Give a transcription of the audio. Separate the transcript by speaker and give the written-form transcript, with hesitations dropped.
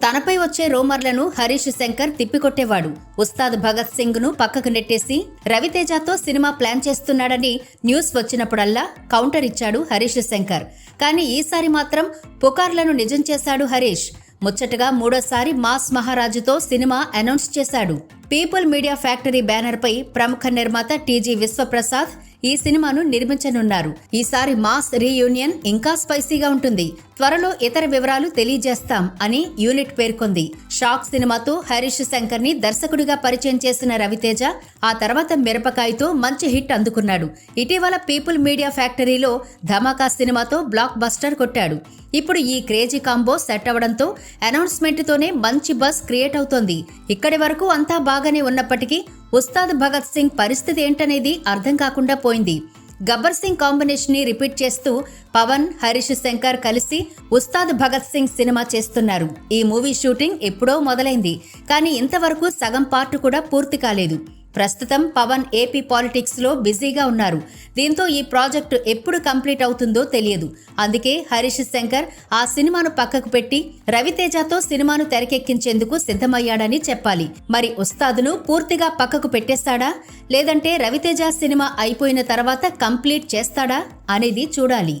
Speaker 1: తనపై వచ్చే రూమర్లను హరీష్ శంకర్ తిప్పికొట్టేవాడు. ఉస్తాద్ భగత్ సింగ్ ను పక్కకు నెట్టేసి రవితేజతో సినిమా ప్లాన్ చేస్తున్నాడని న్యూస్ వచ్చినప్పుడల్లా కౌంటర్ ఇచ్చాడు హరీష్ శంకర్. కానీ ఈసారి మాత్రం పుకార్లను నిజం చేశాడు హరీష్. ముచ్చటగా మూడోసారి మాస్ మహారాజుతో సినిమా అనౌన్స్ చేశాడు. పీపుల్ మీడియా ఫ్యాక్టరీ బ్యానర్ పై ప్రముఖ నిర్మాత టీజీ విశ్వప్రసాద్ ఈ సినిమాను నిర్మించనున్నారు. ఈసారి మాస్ రీయూనియన్ ఇంకా స్పైసీగా ఉంటుంది. త్వరలో ఇతర వివరాలు తెలియజేస్తాం అని యూనిట్ పేర్కొంది. షాక్ సినిమాతో హరీష్ శంకర్ ని దర్శకుడిగా పరిచయం చేసిన రవితేజ ఆ తర్వాత మిరపకాయతో మంచి హిట్ అందుకున్నాడు. ఇటీవల పీపుల్ మీడియా ఫ్యాక్టరీలో ధమాకా సినిమాతో బ్లాక్ బస్టర్ కొట్టాడు. ఇప్పుడు ఈ క్రేజీ కాంబో సెట్ అవడంతో అనౌన్స్మెంట్ తోనే మంచి బజ్ క్రియేట్ అవుతోంది. ఇక్కడి వరకు అంతా బాగానే ఉన్నప్పటికీ ఉస్తాద్ భగత్ సింగ్ పరిస్థితి ఏంటనేది అర్థం కాకుండా పోయింది. గబ్బర్ సింగ్ కాంబినేషన్ ని రిపీట్ చేస్తూ పవన్, హరీష్ శంకర్ కలిసి ఉస్తాద్ భగత్ సింగ్ సినిమా చేస్తున్నారు. ఈ మూవీ షూటింగ్ ఎప్పుడో మొదలైంది. కానీ ఇంతవరకు సగం పార్ట్ కూడా పూర్తి కాలేదు. ప్రస్తుతం పవన్ ఏపీ పాలిటిక్స్ లో బిజీగా ఉన్నారు. దీంతో ఈ ప్రాజెక్టు ఎప్పుడు కంప్లీట్ అవుతుందో తెలియదు. అందుకే హరీష్ శంకర్ ఆ సినిమాను పక్కకు పెట్టి రవితేజతో సినిమాను తెరకెక్కించేందుకు సిద్ధమయ్యాడని చెప్పాలి. మరి ఉస్తాదును పూర్తిగా పక్కకు పెట్టేస్తాడా, లేదంటే రవితేజ సినిమా అయిపోయిన తర్వాత కంప్లీట్ చేస్తాడా అనేది చూడాలి.